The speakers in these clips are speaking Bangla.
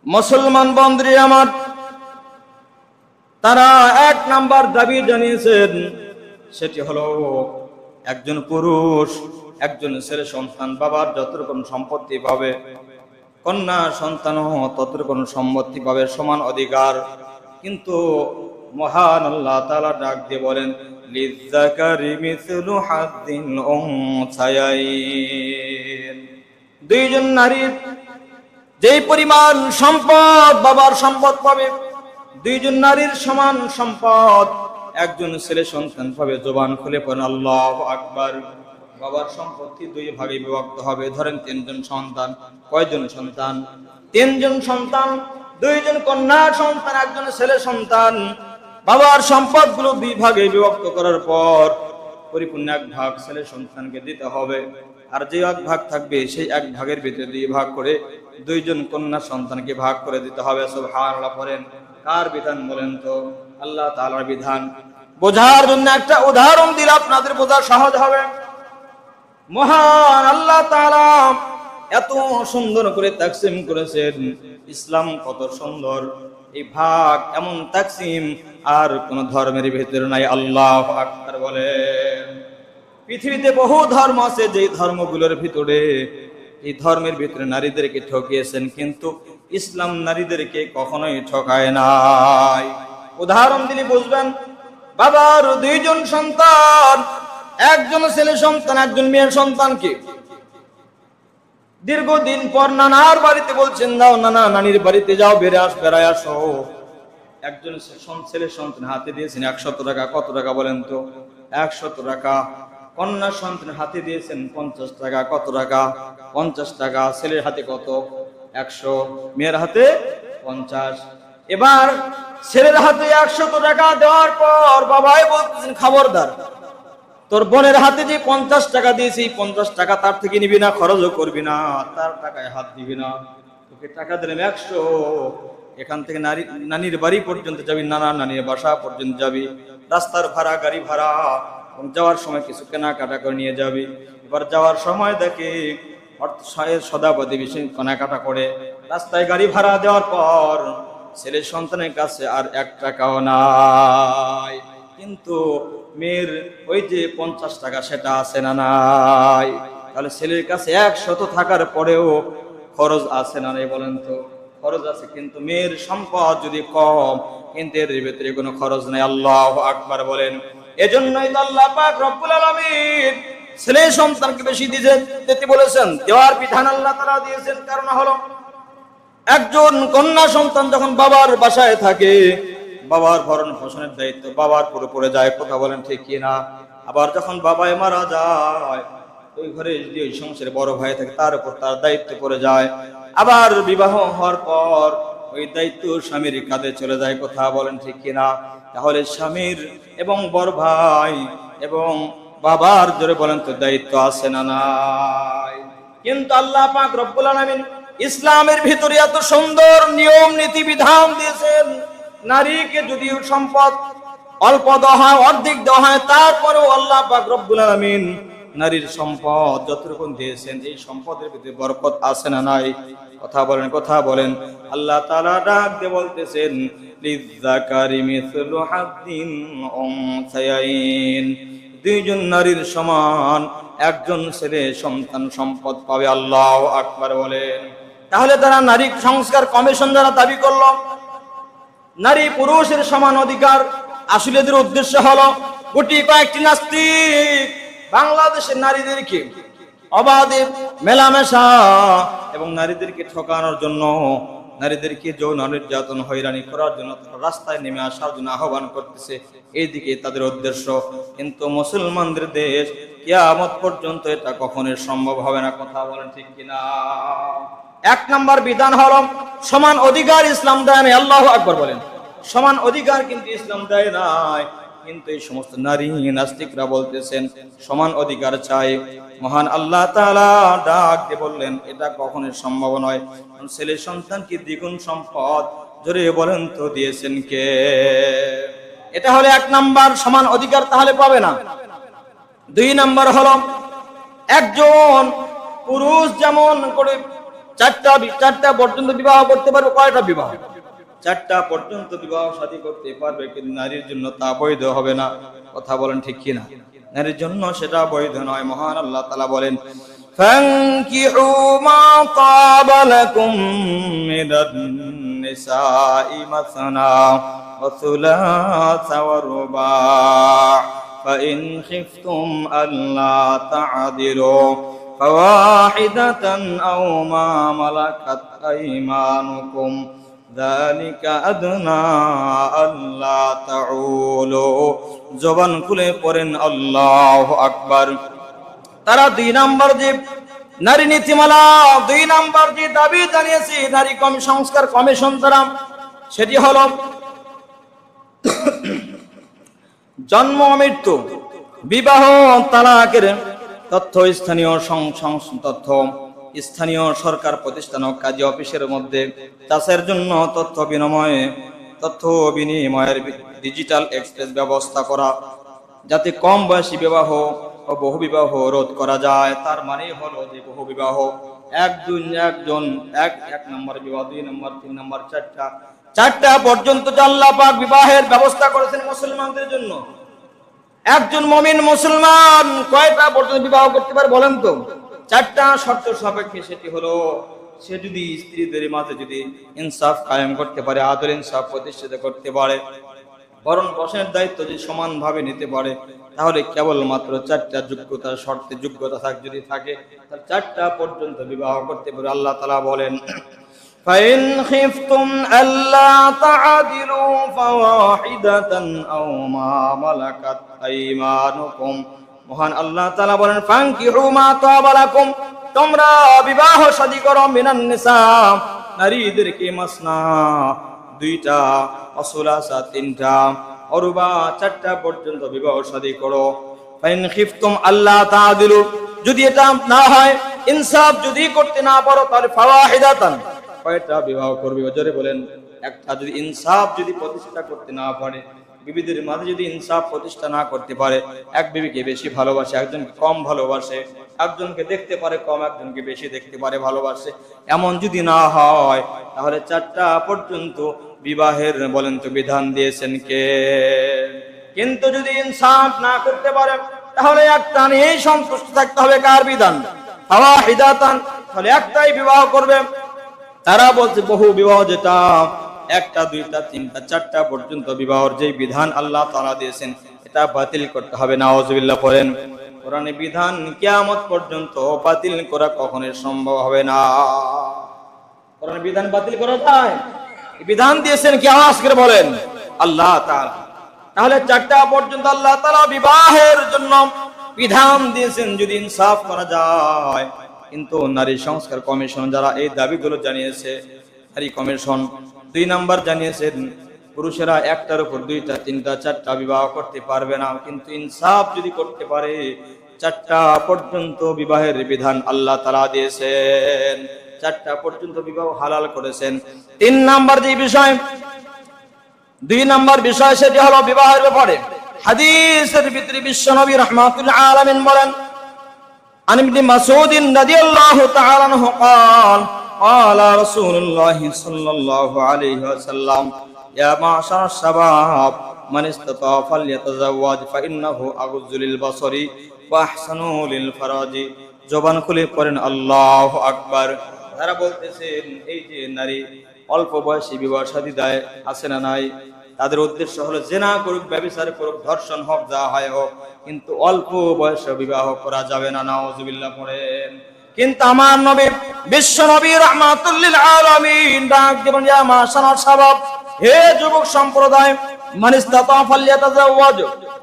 মুসলমান বন্ধু আমার, তারা এক নাম্বার দাবি জানিয়েছেন, সেটি হলো একজন পুরুষ একজন ছেলে সন্তান বাবার যত রকম সম্পত্তি পাবে, কন্যা সন্তানও তত রকম সম্পত্তি পাবে, সমান অধিকার। কিন্তু মহান আল্লাহ তাআলা ডাক দিয়ে বলেন, লিযযাকারি মিসলু হাদ্দিল উনসায়াইন। দুইজন নারীর যেই পরিমাণ সম্পদ বাবার সম্পদ পাবে, দুইজন নারীর সমান সম্পদ একজন ছেলে সন্তান পাবে। জবান খুলে পড়েন আল্লাহু আকবার। বাবার সম্পত্তি দুই ভাগে বিভক্ত হবে। ধরেন তিনজন সন্তান, কয়জন সন্তান? তিনজন সন্তান, দুইজন কন্যা সন্তান, একজন ছেলে সন্তান। বাবার সম্পদগুলো দুই ভাগে বিভক্ত করার পর পরিপূর্ণ এক ভাগ ছেলে সন্তানকে দিতে হবে, আর যে এক ভাগ থাকবে সেই এক ভাগের ভিতরে দুই ভাগ করে দুইজন কন্যা সন্তানকে ভাগ করে দিতে হবে। সুবহানাল্লাহ পড়েন। কার বিধান বলেন তো? আল্লাহ তাআলার বিধান। বোঝার জন্য একটা উদাহরণ দিলে আপনাদের বোঝা সহজ হবে। মহান আল্লাহ তাআলা এত সুন্দর করে তাকসিম করেছেন, ইসলাম কত সুন্দর। এই ভাগ এমন তাকসিম আর কোন ধর্মের ভিতরে নাই। আল্লাহু আকবার বলেন। পৃথিবীতে বহু ধর্ম আছে, যে ধর্মগুলোর ভিতরে এই ধর্মের ভিতরে নারীদেরকে ঠকিয়েছেন, কিন্তু ইসলাম নারীদেরকে কখনোই ঠকায় নাই। উদাহরণ দিলে বুঝবেন। বাবার দুইজন সন্তান, একজন ছেলে সন্তান একজন মেয়ের সন্তানকে দীর্ঘদিন পর নানার বাড়িতে বলছেন, যাও নানা নানির বাড়িতে যাও, বেড়ায় আসো। একজন ছেলে সন্তান হাতে দিয়েছেন 100 টাকা। কত টাকা বলেন তো? 100 টাকা। কন্যা সন্তান হাতে দিয়েছেন 50 টাকা। কত টাকা? 50 টাকা। ছেলের হাতে কত? 100, মেয়ের হাতে 50। এবার ছেলের হাতে 100 টাকা দেওয়ার পর বাবাই বলতেছেন, খবরদার, তোর বোনের হাতে যে 50 টাকা দিয়েছি, 50 টাকা তার থেকে নিবি না, খরচও করবি না, তার টাকায় হাত দিবি না। তোকে টাকা দিলাম 100, এখান থেকে নানির বাড়ি পর্যন্ত যাবি, নানা নানির বাসা পর্যন্ত যাবি, রাস্তার ভাড়া, গাড়ি ভাড়া, এবং যাওয়ার সময় কিছু কেনাকাটা করে নিয়ে যাবি। এবার যাওয়ার সময় দেখে সদাপতি বিষয় কেনাকাটা করে রাস্তায় গাড়ি ভাড়া দেওয়ার পর ছেলের সন্তানের কাছে আর 1 টাকাও নাই, কিন্তু মেয়ের ওই যে 50 টাকা সেটা আছে না নাই? তাহলে ছেলের কাছে 100 থাকার পরেও খরচ আছে না নাই বলেন তো? খরচ আছে, কিন্তু মেয়ের সম্পদ যদি কম, কিন্তু এর ভিতরে কোনো খরচ নাই। আল্লাহু আকবার বলেন। এজন্যই তো আল্লাহ পাক রব্বুল আলামিন ছেলে সন্তানকে বেশি দিতে বলেছেন, দেওয়ার বিধান আল্লাহ তাআলা দিয়েছেন। কারণ হলো, একজন কন্যা সন্তান যখন বাবার বাসায় থাকে, বাবার ভরণ পোষণের দায়িত্ব বাবার পুরো পড়ে যায়। কথা বলেন ঠিক কি না? আবার যখন বাবাই মারা যায়, ওই ঘরে যদি ওই সংসারে বড় ভাই থাকে, তার উপর তার দায়িত্ব পড়ে যায়। আবার বিবাহ হওয়ার পর ওই দায়িত্ব স্বামীর কাঁধে চলে যায়। কথা বলেন ঠিক কি না? তাহলে স্বামীর এবং বড় ভাই এবং বাবার, জোরে বলেন তো, দায়িত্ব আছে না নাই? কিন্তু আল্লাহ পাক রব্বুল আলামিন ইসলামের ভিতরে এত সুন্দর নিয়ম নীতি বিধান দিয়েছেন, নারীকে যদি সম্পদ অল্প দেওয়া হয়, অর্ধেক দেওয়া হয়, তারপরেও আল্লাহ পাক রব্বুল আলামিন নারীর সম্পদ যতটুকু দিয়েছেন, এই সম্পদের ভিতরে বরকত আছে না নাই? কথা বলেন, কথা বলেন। আল্লাহ তাআলা ডাক দিয়ে বলতেছেন, লিযযাকারি মিসলু হাদ্দিল উনসায়াইন। দুইজন নারীর সমান একজন ছেলে সন্তান সম্পদ পাবে। আল্লাহু আকবার বলেন। তাহলে তারা নারী সংস্কার কমিশন যারা দাবি করলো নারী পুরুষের সমান অধিকার, আসলে এদের উদ্দেশ্য হলো কোটি কয়েকটি নাস্তিক বাংলাদেশের নারীদেরকে অবাধে মেলামেশা এবং নারীদেরকে ঠকানোর জন্য, নারীদেরকে যৌন নির্যাতন হয়রানি করার জন্য রাস্তায় নেমে আসার জন্য আহ্বান করতেছে। এইদিকে তাদের উদ্দেশ্য। কিন্তু মুসলমানদের দেশ, কিয়ামত পর্যন্ত এটা কখনোই সম্ভব হবে না। কথা বলেন ঠিক কিনা? 1 নম্বর বিধান হলো সমান অধিকার ইসলাম দেয় নাই। আল্লাহু আকবার বলেন। সমান অধিকার কিন্তু ইসলাম দেয় নাই, কিন্তু এই সমস্ত নারী নাস্তিকরা বলতেছেন সমান অধিকার চাই। মহান আল্লাহ তাআলা ডাক দিয়ে বললেন, এটা কখনোই সম্ভব নয়। ছেলে সন্তানকে দ্বিগুণ সম্পদ, জোরে বলেন তো, দিয়েছেন কে? এটা হলো 1 নম্বর, সমান অধিকার তাহলে পাবে না। 2 নম্বর হলো, একজন পুরুষ যেমন করে চারটা পর্যন্ত বিবাহ করতে পারবে। কয়টা বিবাহ? চারটা পর্যন্ত বিবাহ শাদী করতে পারবে, কিন্তু নারীর জন্য তা বৈধ হবে না। কথা বলেন ঠিক কিনা? নারীর জন্য সেটা বৈধ নয়। মহান আল্লাহ তাআলা বলেন, ফানকিহু মা তাবা লাকুম মিনান নিসাই মাসনা ওয়া সুলাসা ওয়া রুবা' ফাইন খিফতুম আল্লা তা'দিলু ফাওয়াহিদাতান আও মা মালাকাত আইমানুকুম যালিকা আদনা আল্লা তাউলু। জবান খুলে পড়েন আল্লাহু আকবার। তারা 2 নাম্বার যে নারী নীতিমালা, 2 নাম্বার যে দাবি জানিয়েছে নারী সংস্কার কমিশন দ্বারা, সেটি হলো জন্ম মৃত্যু, বিবাহ, তালাকের তথ্য স্থানীয় সরকার প্রতিষ্ঠান ও কাজী অফিসের মধ্যে চাষের জন্য তথ্য বিনিময়ের ডিজিটাল এক্সপ্রেস ব্যবস্থা করা, যাতে কম বয়সী বিবাহ ও বহু বিবাহ রোধ করা যায়। তার মানে হলো যে বহু বিবাহ এক নম্বর বিবাহ, 2 নম্বর, 3 নম্বর, চারটা পর্যন্ত আল্লাহ পাক বিবাহের ব্যবস্থা করেছেন মুসলমানদের জন্য। একজন মুমিন মুসলমান কয়টা পর্যন্ত বিবাহ করতে পারে বলেন তো? 4টা শর্ত সাপেক্ষে। সেটি হলো সে যদি স্ত্রীদের মাঝে যদি ইনসাফ কায়েম করতে পারে, আদল ইনসাফ প্রতিষ্ঠিত করতে পারে, ভরণ পোষণের দায়িত্ব যদি সমানভাবে নিতে পারে, তাহলে কেবলমাত্র 4টা যোগ্যতার শর্তে যোগ্যতা যদি থাকে, তাহলে 4টা পর্যন্ত বিবাহ করতে পারে। আল্লাহ তাআলা বলেন, ফাইন খিফতুম আল্লা তা'দিলু ফাওয়াহিদাতান আও মা মালাকাত আইমানুকুম। মহান আল্লাহ তাআলা বলেন, ফানকিহু মা তাবা লাকুম, তোমরা বিবাহ শাদী করো, মিনান নিসা, নারীদেরকে, মাসনা 2টা, ওয়াসুলাসা 3টা, অরুবা 4টা পর্যন্ত বিবাহ শাদী করো। ফাইন খিফতুম আল্লা তা'দিলু, যদি এটা না হয়, ইনসাফ যদি করতে না পারো, তাহলে ফাওয়াহিদাতান, কয়টা বিবাহ করবে? জোরে বলেন। একটা। যদি ইনসাফ যদি প্রতিষ্ঠা করতে না পারে, বিবিদের মাঝে যদি ইনসাফ প্রতিষ্ঠা না করতে পারে, এক বিবিকে বেশি ভালোবাসে, একজনকে কম ভালোবাসে, একজনকে দেখতে পারে কম, একজনকে বেশি দেখতে পারে ভালোবাসে, এমন যদি না হয়, তাহলে 4টা পর্যন্ত বিবাহের বলেন তো বিধান দিয়েছেন কে? কিন্তু যদি ইনসাফ না করতে পারে, তাহলে একটা নিয়েই সন্তুষ্ট থাকতে হবে। কার বিধান? ফাওয়াহিদাতান, তাহলে একটাই বিবাহ করবে। তারা বলছে বহু বিবাহ যেটা 1টা, 2টা, 3টা, 4টা পর্যন্ত বিবাহের যে বিধান আল্লাহ তাআলা দিয়েছেন, এটা বাতিল করতে হবে। নাউজুবিল্লাহ পড়েন। কোরআনের বিধান কিয়ামত পর্যন্ত বাতিল করা কখনোই সম্ভব হবে না। কোরআনের বিধান বাতিল করা যায়? বিধান দিয়েছেন কে? আওয়াজ করে বলেন, আল্লাহ তাআলা। তাহলে 4টা পর্যন্ত আল্লাহ তাআলা বিবাহের জন্য বিধান দিয়েছেন যদি ইনসাফ করা যায়। কিন্তু নারী সংস্কার কমিশন যারা এই দাবিগুলো জানিয়েছে, নারী কমিশন 2 নাম্বার জানিয়েছেন, পুরুষেরা 1টার উপর 2টা, 3টা, 4টা বিবাহ করতে পারবে না, কিন্তু ইনসাফ যদি করতে পারে 4টা পর্যন্ত বিবাহের বিধান আল্লাহ তাআলা দিয়েছেন। 4টা পর্যন্ত বিবাহ হালাল করেছেন। 3 নাম্বার যে বিষয়, 2 নাম্বার বিষয়, সেটি হলো বিবাহের ব্যাপারে হাদিসের ভিতরে বিশ্বনবী রাহমাতুল আলামিন বলেন, عن ابن مسعود رضي الله تعالى عنه قال قال رسول الله صلى الله عليه وسلم يا معشر الشباب من استطاع فليتزوج فإنه أغض للبصر وأحسن للفرج। জবান খুলে পড়েন আল্লাহু আকবার। তারা বলতেছেন, এই যে নারী অল্প বয়সী বিবাহ শাদী দেয় আছে না নাই, তাদের উদ্দেশ্য হলো জিনা করুক, ব্যভিচার করুক, ধর্ষণ হোক, যা হয় হোক, কিন্তু অল্প বয়সে বিবাহ করা যাবে না। নাউজুবিল্লাহ পড়েন। কিন্তু আমার নবী বিশ্ব নবী রাহমাতুল লিল আলামিন ডাক দিবেন, ইয়া মাশারাস শাবাব, হে যুবক সম্প্রদায়, মান ইসতাতা ফালইয়াতাজাওয়াজ,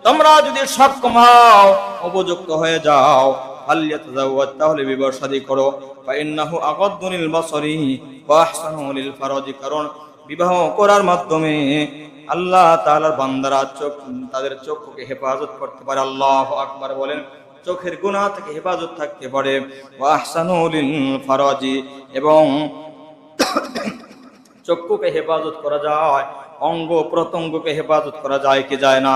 তোমরা যদি সক্ষম হও, উপযুক্ত হয়ে যাও, ফালইয়াতাজাওয়াজ, তাহলে বিবাহ শাদী করো। ফাইন্নাহু আগাদ্দু লিল বাসরি ওয়া আহসানু লিল ফারজি, কারণ বিবাহ করার মাধ্যমে আল্লাহ তাআলার বান্দারা তাদের চক্ষুকে হেফাজত করতে পারে। আল্লাহু আকবার বলেন। চোখের গুনাহ থেকে হেফাজত থাকতে পারে। ওয়া আহসানু লিল ফারজি, এবং চক্ষুকে হেফাজত করা যায়, অঙ্গ প্রত্যঙ্গকে হেফাজত করা যায় কি যায় না?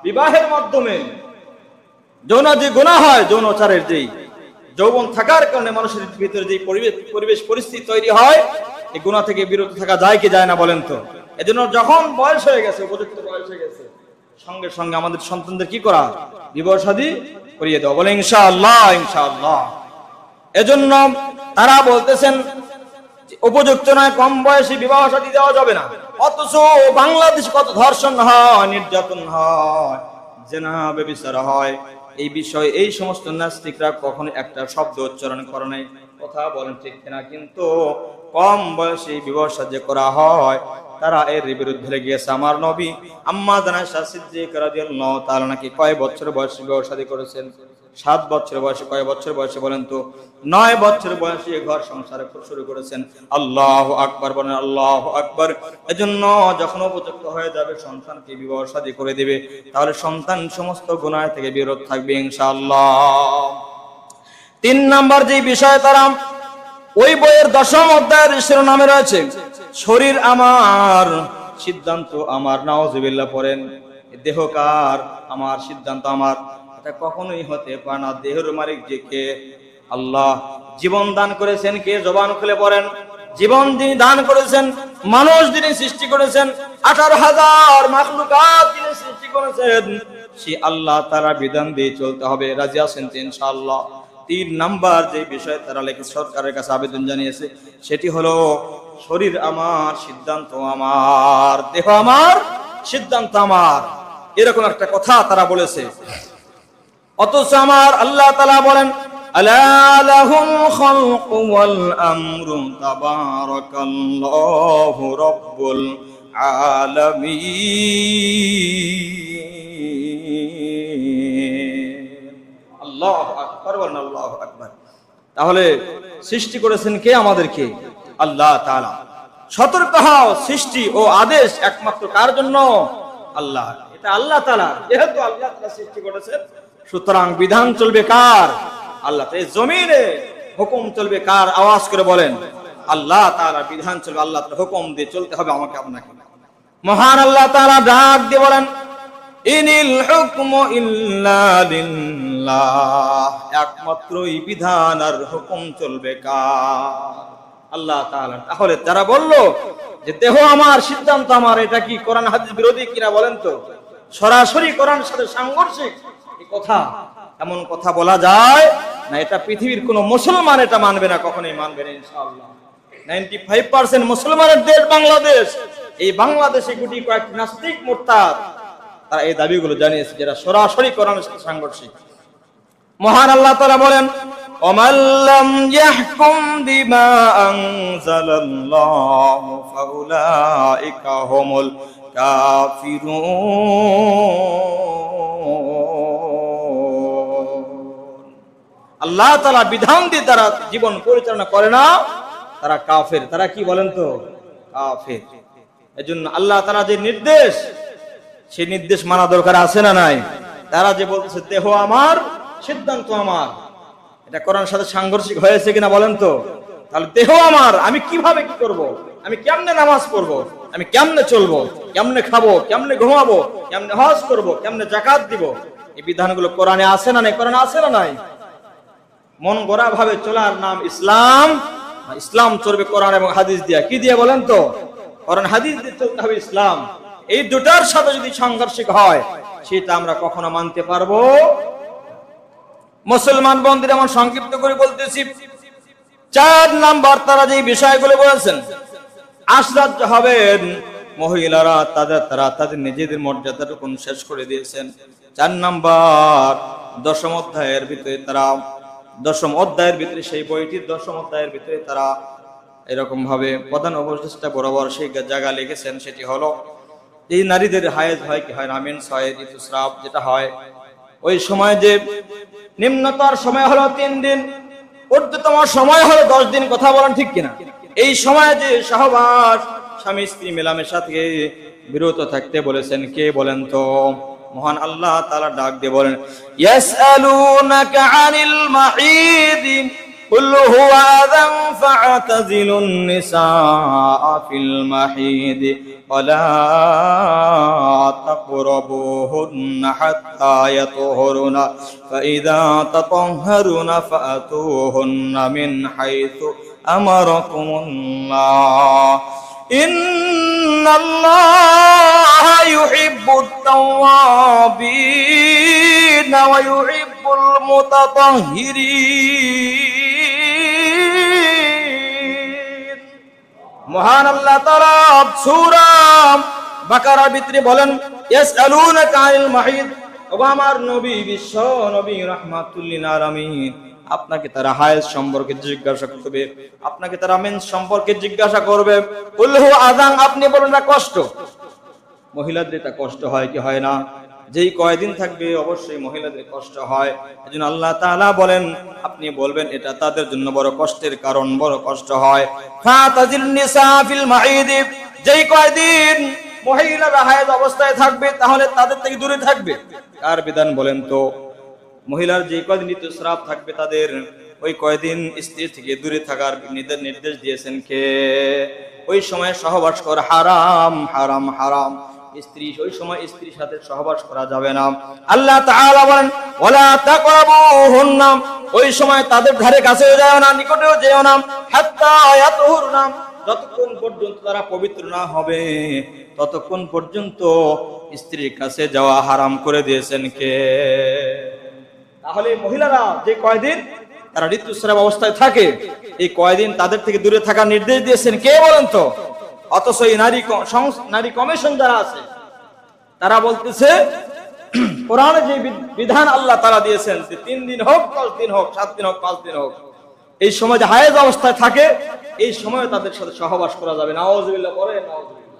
বিবাহের মাধ্যমে যৌন যে গুনাহ হয়, যৌনচারের যেই যৌবন থাকার কারণে মানুষের ভিতরে যে পরিবেশ পরিস্থিতি তৈরি হয়, এই গুনাহ থেকে বিরত থাকা যায় কি যায় না বলেন তো? এজন্য যখন বয়স হয়ে গেছে, উপযুক্ত বয়স হয়ে গেছে, সঙ্গে সঙ্গে আমাদের সন্তানদের কি করা? বিবাহ শাদী করিয়ে দেওয়া। বলে ইনশাআল্লাহ, ইনশাআল্লাহ। এজন্য তারা বলতেছেন উপযুক্ত নয়, কম বয়সে বিবাহ শাদী দেওয়া যাবে না। অথচ বাংলাদেশ কত ধর্ষণ হয়, নির্যাতন হয়, জিনা ব্যভিচার হয়, এই বিষয়ে এই সমস্ত নাস্তিকরা কখনো একটা শব্দ উচ্চারণ করে নাই। কথা বলেন ঠিক কিনা? কিন্তু কম বয়সে বিবাহ শাদী করা হয়, তারা এর বিরুদ্ধে লেগেছে। আমার নবী আম্মা জানা সিদ্দিকা রাদিয়াল্লাহু তাআলা নাকি কয় বছর বয়সে বিবাহ শাদী করেছেন? 7 বছর বয়সে। কয় বছর বয়সে বলেন তো? 9 বছর বয়সে ঘর সংসারে শুরু করেছেন। আল্লাহু আকবার বলেন, আল্লাহু আকবার। এজন্য যখন উপযুক্ত হয়ে যাবে, সন্তানকে বিবাহ শাদী করে দিবে, তাহলে সন্তান সমস্ত গুনাহ থেকে বিরত থাকবে ইনশাআল্লাহ। 3 নাম্বার যে বিষয়, তারা ওই বইয়ের 10ম অধ্যায়ের শিরোনামে রয়েছে শরীর আমার, সিদ্ধান্ত আমার। নাউজুবিল্লাহ পড়েন। দেহ কার? আমার। সিদ্ধান্ত আমার। এটা কখনোই হতে পারে না। দেহের মালিক যে কে? আল্লাহ। জীবন দান করেছেন কে? জবান খুলে পড়েন। জীবন যিনি দান করেছেন, মানুষ যিনি সৃষ্টি করেছেন, 18,000 মাখলুকাত যিনি সৃষ্টি করেছেন, সেই আল্লাহ তাআলার বিধান দিয়ে চলতে হবে। রাজি আছেন ইনশাআল্লাহ? 3 নাম্বার যে বিষয় তারা লেখে সরকারের কাছে আবেদন জানিয়েছে, সেটি হলো শরীর আমার, সিদ্ধান্ত আমার। দেহ আমার, সিদ্ধান্ত আমার। এরকম একটা কথা তারা বলেছে। অথচ আমার আল্লাহ তাআলা বলেন, আলা লাহুল খালকু ওয়াল আমরু তাবারাকাল্লাহু রাব্বুল আলামিন। আল্লাহু আকবার, আল্লাহু আকবার। তাহলে সৃষ্টি করেছেন কে? আমাদেরকে আল্লাহ তাআলা। সতর্ক হও, সৃষ্টি ও আদেশ একমাত্র কার জন্য? আল্লাহ। এটা আল্লাহ তাআলা, যেহেতু আল্লাহ তাআলা সৃষ্টি করেছেন, সুতরাং বিধান চলবে কার? আল্লাহ। এই জমিনে হুকুম চলবে কার? আওয়াজ করে বলেন, আল্লাহ তাআলার বিধান চলবে, আল্লাহ তাআলার হুকুম দিয়ে চলতে হবে আমাকে আপনাকে। মহান আল্লাহ তাআলা ডাক দিয়ে বলেন, ইনিল হুকমু ইল্লা লিল্লাহ। একমাত্রই বিধান আর হুকুম চলবে কার? আল্লাহ তাআলা। তাহলে যারা বলল যে দেহ আমার, সিদ্ধান্ত আমার, এটা কি কোরআন হাদিস বিরোধী কিনা বলেন তো? সরাসরি কোরআনের সাথে সাংঘর্ষিক এই কথা। এমন কথা বলা যায় না। এটা পৃথিবীর কোন মুসলমান এটা মানবে না, কখনোই মানবে না ইনশাআল্লাহ। 95% মুসলমানের দেশ বাংলাদেশ। এই বাংলাদেশে গুটি কয়েকটি নাস্তিক মুরতাদ তারা এই দাবিগুলো জানিয়েছে, যেটা সরাসরি কোরআনের সাথে সাংঘর্ষিক। মহান আল্লাহ তাআলা বলেন, ওয়ামান লাম ইয়াহকুম বিমা আনজালাল্লাহু ফাউলাইকা হুমুল কাফিরুন। আল্লাহ তাআলা বিধান দিয়ে তারা জীবন পরিচালনা করে না, তারা কাফের। তারা কি বলেন তো? কাফের। এজন্য আল্লাহ তাআলা যে নির্দেশ, সেই নির্দেশ মানা দরকার আছে না নাই? তারা যে বলতেছে দেহ আমার, সিদ্ধান্ত আমার, এটা কোরআনের সাথে সাংঘর্ষিক হয়েছে কিনা বলেন তো? তাহলে দেহ আমার, আমি কিভাবে কি করব? আমি কেমনে নামাজ পড়বো? আমি কেমনে চলবো? কেমনে খাবো? কেমনে ঘুমাবো? কেমনে হজ করব? কেমনে যাকাত দিব? এই বিধানগুলো কোরআনে আছে না নাই? কোরআনে আছে না নাই? মন গড়া ভাবে চলার নাম ইসলাম। ইসলাম চলবে কোরআন এবং হাদিস দিয়া। কি দিয়ে বলেন তো? কোরআন হাদিস দিয়ে চলতে হবে ইসলাম। এই দুটার সাথে যদি সাংঘর্ষিক হয়, সেটা আমরা কখনো মানতে পারবো? মুসলমান বন্ধুরা, আমার সংক্ষিপ্ত করে বলতেছি। 4 নাম্বার তারা যে বিষয়গুলো বলেছেন, আশ্চর্য হবেন মহিলারা তাদের নিজেদের মর্যাদাটুকু শেষ করে দিয়েছেন। 4 নাম্বার 10ম অধ্যায়ের ভিতরে তারা 10ম অধ্যায়ের ভিতরে, সেই বইটির 10ম অধ্যায়ের ভিতরে তারা এরকম ভাবে প্রধান উপদেষ্টা বরাবর সেই জায়গা লিখেছেন, সেটি হলো এই নারীদের হায়েজ হয় কি হয় না, মেন্স হয়, ঋতুস্রাব যেটা হয়, ওই সময় যে নিম্নতর সময় হলো 3 দিন, ঊর্ধ্বতম সময় হলো 10 দিন। কথা বলেন ঠিক কিনা? এই সময় যে সহবাস, স্বামী স্ত্রী মেলামেশা থেকে বিরত থাকতে বলেছেন কে বলেন তো? মহান আল্লাহ তাআলা ডাক দিয়ে বলেন, ইয়াসআলুনাকা আনিল মাঈদ قل هو أذى فاعتزلوا النساء في المحيض ولا تقربوهن حتى يطهرن فإذا تطهرن فأتوهن من حيث أمركم الله إن الله يحب التوابين ويحب المتطهرين মহান আল্লাহ তাআলা সূরা বাকারার ভিতরে বলেন ইয়াসআলুনাকা আনিল মাহিদ ও আমার নবী বিশ্ব নবী রাহমাতুল লিল আলামিন আপনাকে তারা হায়েজ সম্পর্কে জিজ্ঞাসা করবে আপনাকে তারা মেন্স সম্পর্কে জিজ্ঞাসা করবে কুলহু আযান আপনি বলেন না কষ্ট মহিলাদের এটা কষ্ট হয় কি হয় না যেই কয়দিন থাকবে অবশ্যই মহিলাদের কষ্ট হয় এজন্য আল্লাহ তাআলা বলেন আপনি বলবেন এটা তাদের জন্য বড় কষ্টের কারণ বড় কষ্ট হয় ফাতাজিল নিসা ফিল মাঈদ যেই কয়দিন মহিলারা হায়েজ অবস্থায় থাকবে তাহলে তাদের থেকে দূরে থাকবে কার বিধান বলেন তো মহিলার যে কয়দিন ঋতুস্রাব থাকবে তাদের ওই কয়দিন স্ত্রী থেকে দূরে থাকার নির্দেশ দিয়েছেন কে ওই সময় সহবাস করা হারাম হারাম হারাম স্ত্রী ওই সময় স্ত্রীর সাথে সহবাস করা যাবে না আল্লাহ তাআলা বলেন ওয়ালা তাকরাবুহুন্না ওই সময় তাদের ধারে কাছেও যাও না নিকটেও যেও না হাত্তা ইয়াতহুরনা যতক্ষণ পর্যন্ত তারা পবিত্র না হবে ততক্ষণ পর্যন্ত স্ত্রীর কাছে যাওয়া হারাম করে দিয়েছেন কে তাহলে মহিলারা যে কয়দিন তারা ঋতুস্রাব অবস্থায় থাকে এই কয়দিন তাদের থেকে দূরে থাকার নির্দেশ দিয়েছেন কে বলেন তো অথচ এই নারী কমিশন যারা আছে তারা বলতেছে কোরআনে যে বিধান আল্লাহ তাআলা দিয়েছেন যে 3 দিন হোক 10 দিন হোক 7 দিন হোক 5 দিন হোক এই সময় যে হায়েজ অবস্থায় থাকে এই সময় তাদের সাথে সহবাস করা যাবে নাউযুবিল্লাহ পরে নাউযুবিল্লাহ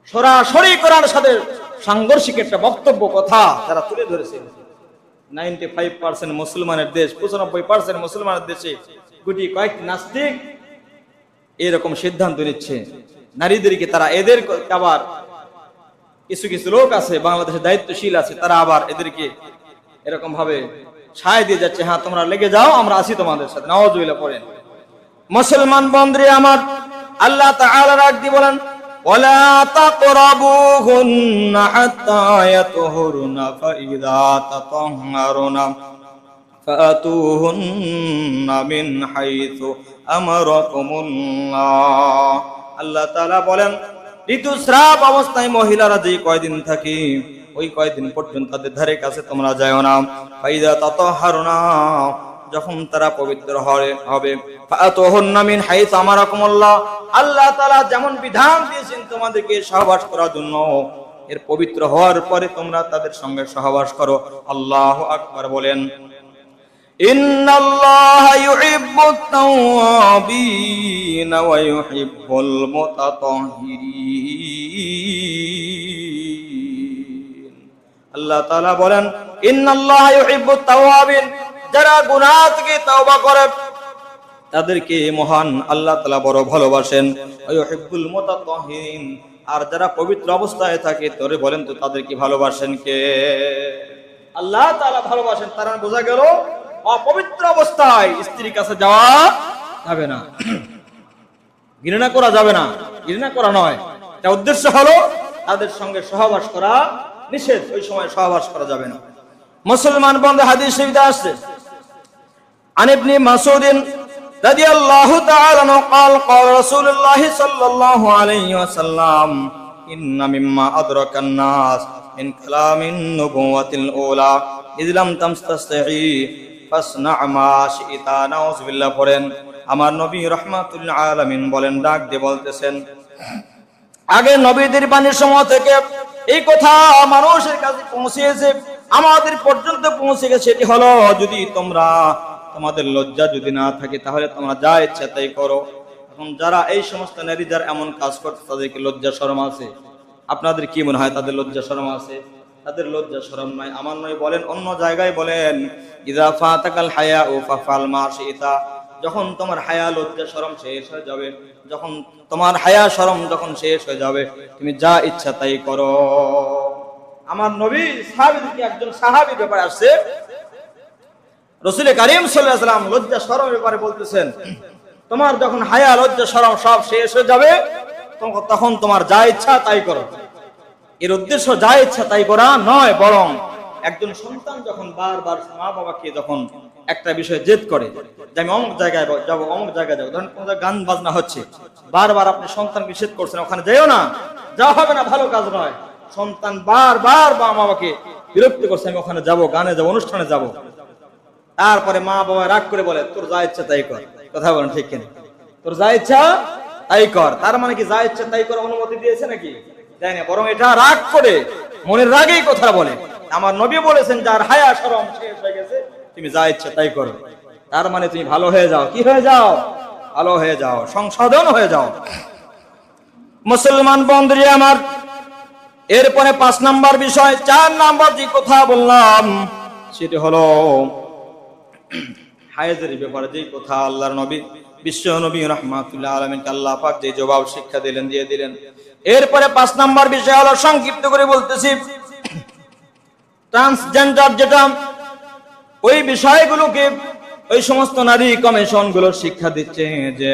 সরাসরি কোরআনের সাথে সাংঘর্ষিক একটা বক্তব্য কথা তারা তুলে ধরেছে 95% মুসলমানের দেশ 95% মুসলমানের দেশে গুটি কয়েকটি নাস্তিক এরকম সিদ্ধান্ত নিচ্ছে নারীদেরকে তারা এদের আবার কিছু কিছু লোক আছে বাংলাদেশে দায়িত্বশীল আছে তারা আবার এদেরকে এরকম ভাবে ছায় দিয়ে যাচ্ছে হ্যাঁ তোমরা লেগে যাও আমরা আছি তোমাদের সাথে নাউযুবিল্লাহ পড়েন মুসলমান বন্ধুরা আমার আল্লাহ তাআলা রাখদি বলেন ওয়ালা তাকরাবুহুন্না হাত্তা ইয়াতহুরনা ফাইযা তাতাহহারুনা ফাতুহুন্না মিন হাইথু আমারাকুমুল্লাহ আল্লাহ তাআলা বলেন ঋতুস্রাব অবস্থায় মহিলারা যে কয়দিন থাকে ওই কয়দিন পর্যন্ত তাদের ধারে কাছে তোমরা যাও না ফাইযা তাতাহহারুনা যখন তারা পবিত্র হবে ফাতুহুন্না মিন হাইথু আমারাকুমুল্লাহ আল্লাহ তাআলা যেমন বিধান দিয়েছেন তোমাদেরকে সহবাস করার জন্য এর পবিত্র হওয়ার পরে তোমরা তাদের সঙ্গে সহবাস করো আল্লাহু আকবার বলেন ইন্নাল্লাহা ইউহিব্বুত তাওয়াবিন ওয়া ইউহিব্বুল মুতাতাহহিরিন আল্লাহ তাআলা বলেন ইন্নাল্লাহা ইউহিব্বুত তাওয়াবিন যারা গুনাহ থেকে তওবা করে তাদেরকে মহান আল্লাহ তাআলা বড় ভালোবাসেন ওয়া ইউহিব্বুল মুতাতাহহিরিন আর যারা পবিত্র অবস্থায় থাকে তোরে বলেন তো তাদেরকে ভালোবাসেন কে আল্লাহ তাআলা ভালোবাসেন তারা বোঝা গেল অপবিত্র অবস্থায় স্ত্রীর কাছে যাওয়া যাবে না ঘৃণা করা যাবে না ঘৃণা করা নয় তার উদ্দেশ্য হলো তাদের সঙ্গে সহবাস করা নিষেধ ওই সময় সহবাস করা যাবে না মুসলমান বন্ধু হাদিস শরীফে আসছে আন ইবনে মাসউদ রাদিয়াল্লাহু তাআলা আনহু قال قال رسول الله صلى الله عليه وسلم ان مما ادرك الناس من كلام النبوة الاولى اذ لم تستطيع فاصنع ما شئت نعوذ بالله পড়েন আমার নবী রাহমাতুল আলামিন বলেন ডাক দিয়ে বলতেছেন আগে নবীদের বাণীর সময় থেকে এই কথা মানুষের কাছে পৌঁছেছে আমাদের পর্যন্ত পৌঁছে গেছে এটি হলো যদি তোমরা তোমাদের লজ্জা যদি না থাকে তাহলে তোমরা যা ইচ্ছা তাই করো এখন যারা এই সমস্ত নারী যারা এমন কাজ করতে তাদেরকে লজ্জা শরম আছে আপনাদের কি মনে হয় তাদের লজ্জা শরম আছে তাদের লজ্জা শরম নাই আমার নয় বলেন অন্য জায়গায় বলেন ইযা ফাতাকাল হায়াউ ফাফাল মা শিতা যখন তোমার হায়া লজ্জা শরম শেষ হয়ে যাবে যখন তোমার হায়া শরম যখন শেষ হয়ে যাবে তুমি যা ইচ্ছা তাই করো আমার নবী সাহাবীদেরকে একজন সাহাবী ব্যাপারে আসছে রাসূল কারীম সাল্লাল্লাহু আলাইহি ওয়াসাল্লাম লজ্জা শরমের ব্যাপারে বলতেছেন, তোমার যখন হায়া লজ্জা শরম সব শেষ হয়ে যাবে তখন তোমার যা ইচ্ছা তাই করো। এর উদ্দেশ্য যা ইচ্ছা তাই করা নয়, বরং একজন সন্তান যখন বারবার মা বাবাকে যখন একটা বিষয়ে জেদ করে যে আমি অমুক জায়গায় যাবো, অমুক জায়গায় যাবো, ধরেন কোনো গান বাজনা হচ্ছে, বারবার আপনি সন্তান নিষেধ করছেন ওখানে যাইও না, যাওয়া হবে না, ভালো কাজ নয়। সন্তান বারবার মা বাবাকে বিরক্ত করছে আমি ওখানে যাবো, গানে যাবো, অনুষ্ঠানে যাবো, তারপরে মা বাবা রাগ করে বলে তোর যা ইচ্ছা তাই কর। কথা বলেন ঠিক কিনা? তোর যা ইচ্ছা তাই কর, তার মানে কি যা ইচ্ছা তাই করার অনুমতি দিয়েছে নাকি? দেয় না, বরং এটা রাগ করে মনের রাগেই কথা বলে। আমার নবী বলেছেন যার হায়া শরম শেষ হয়ে গেছে তুমি যা ইচ্ছা তাই করো, তার মানে তুমি ভালো হয়ে যাও। কি হয়ে যাও? ভালো হয়ে যাও, সংশোধন হয়ে যাও। মুসলমান বন্ধুরা আমার, এরপরে 5 নাম্বার বিষয়, 4 নাম্বার যে কথা বললাম সেটি হলো হায়েজের ব্যাপারে যে কথা আল্লাহর নবী বিশ্ব নবী রাহমাতুল্লাহ আলামিনকে আল্লাহ পাক যে জবাব শিক্ষা দিলেন দিয়ে দিলেন। এরপরে 5 নাম্বার বিষয় হলো, সংক্ষিপ্ত করে বলতেছি, ট্রান্সজেন্ডার যেটা, ওই বিষয়গুলোকে ওই সমস্ত নারী কমিশন গুলো শিক্ষা দিচ্ছে যে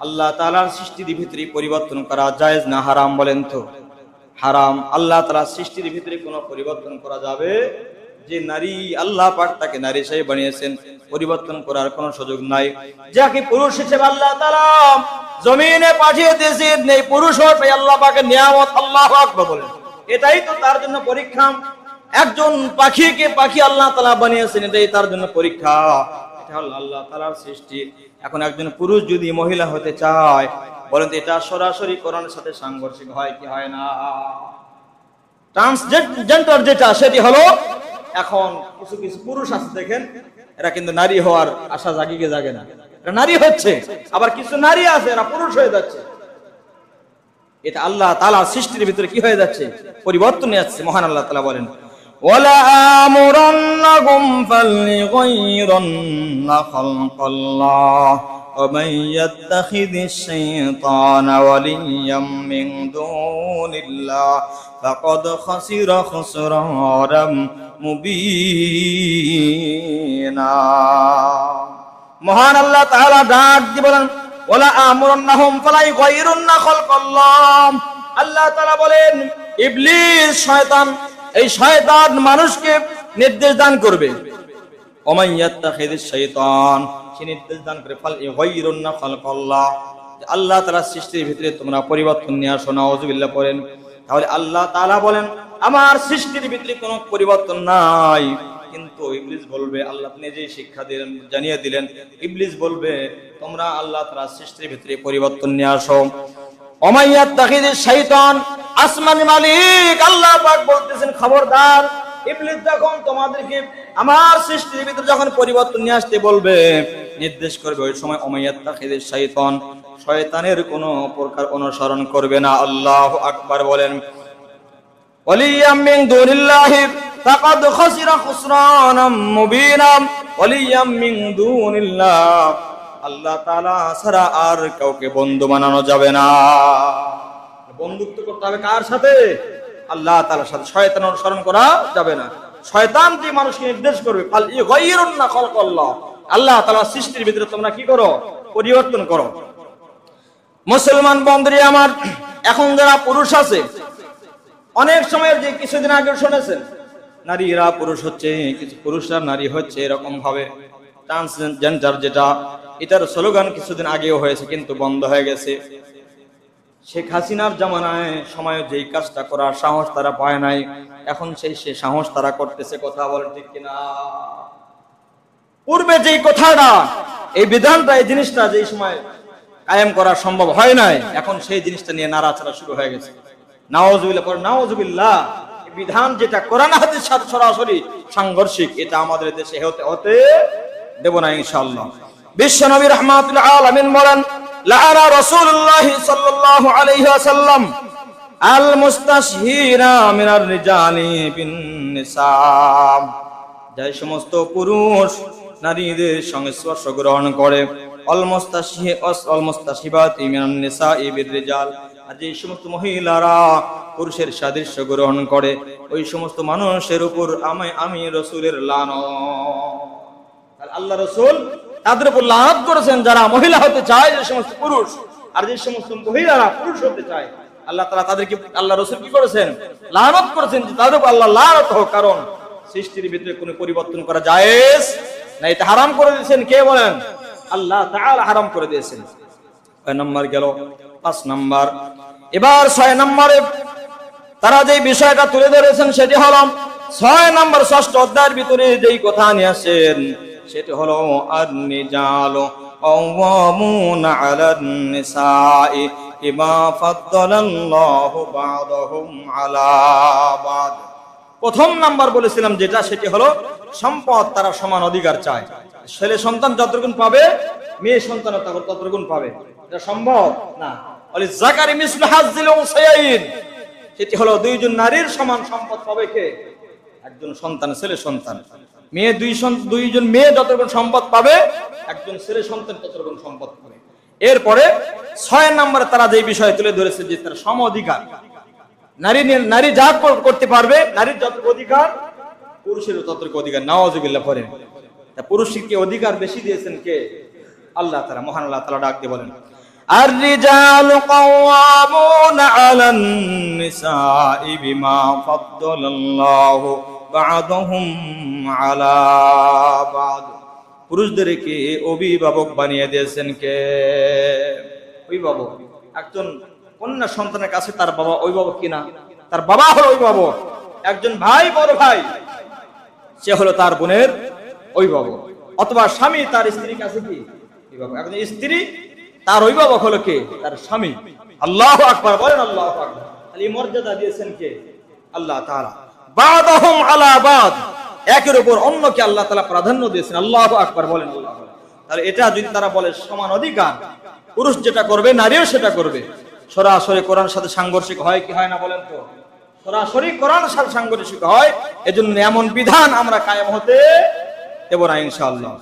আল্লাহ তাআলার সৃষ্টির ভিতরে পরিবর্তন করা জায়েজ না হারাম? বলেন তো হারাম। আল্লাহ তাআলার সৃষ্টির ভিতরে কোনো পরিবর্তন করা যাবে? যে নারী আল্লাহ পাক তাকে নারী হিসেবে বানিয়েছেন, পরিবর্তন করার কোনো সুযোগ নাই। যাকে পুরুষ হিসেবে আল্লাহ তাআলা জমিনে পাঠিয়ে দিয়েছেন, এই পুরুষ হতে আল্লাহ পাকের নিয়ামত। আল্লাহু আকবার বলেন, এটাই তো তার জন্য পরীক্ষা। একজন পাখিকে পাখি আল্লাহ তাআলা বানিয়েছেন, এটাই তার জন্য পরীক্ষা। এটা হলো আল্লাহ তাআলার সৃষ্টি। এখন একজন পুরুষ যদি মহিলা হতে চায়, বলেন তো এটা সরাসরি কোরআনের সাথে সাংঘর্ষিক হয় কি হয় না? ট্রান্সজেন্ডার যেটা, সেটি হলো এখন কিছু কিছু পুরুষ আছে দেখেন, এরা কিন্তু নারী হওয়ার আশা জাগে না, এরা নারী হচ্ছে। আবার কিছু নারী আছে এরা পুরুষ হয়ে যাচ্ছে। এটা আল্লাহ তাআলার সৃষ্টির ভিতরে কি হয়ে যাচ্ছে? পরিবর্তন নিয়ে যাচ্ছে। মহান আল্লাহ তাআলা বলেন, ওয়ালা আমুরান্নাকুম ফালইগাইরান্না খালকাল্লাহ ওয়া মান ইয়াত্তাখিযিশ শাইতানা ওয়ালিয়্যাম মিন দুনিল্লাহ ফাকাদ খাসিরা খুসরানাম মুবিনা। মহান আল্লাহ তাআলা ডাক দিয়ে বলেন, ওয়ালা আমুরান্নাহুম ফালাইগাইরান্না খালকাল্লাহ। আল্লাহ তাআলা বলেন ইবলিস শয়তান, এই শয়তান মানুষকে নির্দেশ দান করবে। ওমান ইয়াত্তাখিযিশ শাইতান, সে নির্দেশ দান করে ফালাইগাইরান্না খালকাল্লাহ, আল্লাহ তাআলার সৃষ্টির ভিতরে তোমরা পরিবর্তন নিয়ে আসো। নাউযুবিল্লাহ পড়েন। তাহলে আল্লাহ তাআলা বলেন আমার সৃষ্টির ভিতরে কোনো পরিবর্তন নাই, কিন্তু ইবলিস বলবে, আল্লাহ নিজেই শিক্ষা দিলেন, জানিয়ে দিলেন, ইবলিস বলবে তোমরা আল্লাহ তাআলার সৃষ্টির ভিতরে পরিবর্তন নিয়ে আসো। ওমান ইয়াত্তাখিযিশ শাইতান, আসমানি মালিক আল্লাহ পাক বলতেছেন খবরদার, ইবলিস যখন তোমাদেরকে আমার সৃষ্টির ভিতরে যখন পরিবর্তন নিয়ে আসতে বলবে, নির্দেশ করবে, ওই সময় ওমান ইয়াত্তাখিযিশ শাইতান, শয়তানের কোনো প্রকার অনুসরণ করবে না। আল্লাহু আকবার বলেন, ওয়ালিয়াম মিন দুনিল্লাহি ফাকাদ খাসিরা খুসরানাম মুবিনা। ওয়ালিয়াম মিন দুনিল্লাহ, আল্লাহ তাআলা ছাড়া আর কাউকে বন্ধু বানানো যাবে না। বন্ধুত্ব করতে হবে কার সাথে? আল্লাহ তাআলার সাথে। শয়তান অনুসরণ করা যাবে না। শয়তান যে মানুষকে নির্দেশ করবে ফালাইগাইরান্না খালকাল্লাহ, আল্লাহ তাআলার সৃষ্টির ভিতরে তোমরা কি করো? পরিবর্তন করো। মুসলমান বন্ধুরা আমার, এখন যারা পুরুষ আছে, অনেক সময় যে কিছুদিন আগে শুনেছেন নারীরা পুরুষ হচ্ছে, কিছু পুরুষরা নারী হচ্ছে, এরকম ভাবে ট্রান্সজেন্ডার যেটা, এটার স্লোগান কিছুদিন আগেও হয়েছে কিন্তু বন্ধ হয়ে গেছে। শেখ হাসিনার জামানায় সময় যেই কাজটা করার সাহস তারা পায় নাই, এখন সে সাহস তারা করতেছে। কথা বলেন ঠিক কিনা? পূর্বে যেই কথাটা, এই বিধানটা, এই জিনিসটা যেই সময় কায়েম করা সম্ভব হয় নাই, এখন সেই জিনিসটা নিয়ে নাড়াচাড়া শুরু হয়ে গেছে। নাউযুবিল্লাহ পর নাউযুবিল্লাহ। বিধান যেটা কোরআন হাদিসের সাথে সরাসরি সাংঘর্ষিক, এটা আমাদের দেশে হতে দেব না ইনশাআল্লাহ। বিশ্ব নবী রাহমাতুল আলামিন বলেন, লাআনা রাসূলুল্লাহ সাল্লাল্লাহু আলাইহি ওয়াসাল্লাম আল মুস্তাশহিরা মিনার রিজালি বিন নিসা। যে সমস্ত পুরুষ নারীদের সঙ্গে স্পর্শ গ্রহণ করে, আল মুস্তাশহিবাতি মিনান নিসাই বির রিজাল, আর যে সমস্ত মহিলারা পুরুষের সাদৃশ্য গ্রহণ করে, ওই সমস্ত মানুষের উপর আমি রাসূলের লানত। আল্লাহ রাসূল তাদের উপর লানত করেছেন যারা মহিলা হতে চায়, যে সমস্ত পুরুষ, আর যে সমস্ত মহিলারা পুরুষ হতে চায়, আল্লাহ তাআলা তাদেরকে, আল্লাহ রাসূল কি করেছেন? লানত করেছেন যে তাদের উপর আল্লাহ লানত হোক, কারণ সৃষ্টির ভিতরে কোনো পরিবর্তন করা জায়েজ না, এটা হারাম করে দিয়েছেন। কে বলেন? আল্লাহ তাআলা হারাম করে দিয়েছেন। 6 নম্বর গেল। 5 নম্বর, এবার 6 নম্বরে তারা যে বিষয়টা তুলে ধরেছেন সেটি হলো 6 নম্বর 6ষ্ঠ অধ্যায়ের ভিতরে যেই কথা নিয়ে আসেন সেটি হলো আর-রিজালু কাওয়ামুনা আলান নিসাই বিমা ফাদ্দালাল্লাহু বা'দাহুম আলা বা'দ। প্রথম নাম্বার বলেছিলাম যেটা, সেটি হলো সম্পদ, তারা সমান অধিকার চায়। ছেলে সন্তান যতটুকু পাবে, মেয়ে সন্তান ততটুকু পাবে, এটা সম্ভব না। ওয়ালি যাকারি মিসলু হাজ্জিল উনসায়াইন, সেটি হলো দুইজন নারীর সমান সম্পদ পাবে কে? একজন সন্তান, ছেলে সন্তান। মেয়ে দুইজন মেয়ে যতটুকু সম্পদ পাবে, একজন ছেলে সন্তান ততটুকু সম্পদ পাবে। এরপরে 6 নম্বরে তারা যে বিষয় তুলে ধরেছে যে তার সম অধিকার, নারী যা করতে পারবে, নারীর যতটুকু অধিকার পুরুষেরও ততটুকু অধিকার। নাউযুবিল্লাহ পড়েন। তা পুরুষকে অধিকার বেশি দিয়েছেন কে? আল্লাহ তাআলা। মহান আল্লাহ তাআলা ডাক দিয়ে বলেন, আর-রিজালু কাওয়ামুনা আলান নিসাই বিমা ফাদ্দালাল্লাহু বা'দাহুম আলা বা'দ। পুরুষদেরকে অভিভাবক বানিয়ে দিয়েছেন কে? অভিভাবক। একজন কন্যা সন্তানের কাছে তার বাবা অভিভাবক কিনা? তার বাবা হলো অভিভাবক। একজন ভাই, বড় ভাই, সে হলো তার বোনের অভিভাবক। অথবা স্বামী তার স্ত্রীর কাছে কি অভিভাবক? একজন স্ত্রী, তার অভিভাবক হলো কে? তার স্বামী। আল্লাহু আকবার বলেন, আল্লাহু আকবার। এই মর্যাদা দিয়েছেন কে? আল্লাহ তাআলা। বা'দাহুম আলা বা'দ, একের উপর অন্যকে আল্লাহ তাআলা প্রাধান্য দিয়েছেন। আল্লাহু আকবার বলেন, আল্লাহু আকবার। তাহলে এটা যদি তারা বলে সমান অধিকার, পুরুষ যেটা করবে নারীও সেটা করবে, সরাসরি কোরআনের সাথে সাংঘর্ষিক হয় কি হয় না বলেন তো? সরাসরি কোরআনের সাথে সাংঘর্ষিক হয়। এজন্য এমন বিধান আমরা কায়েম হতে দেব না ইনশাআল্লাহ।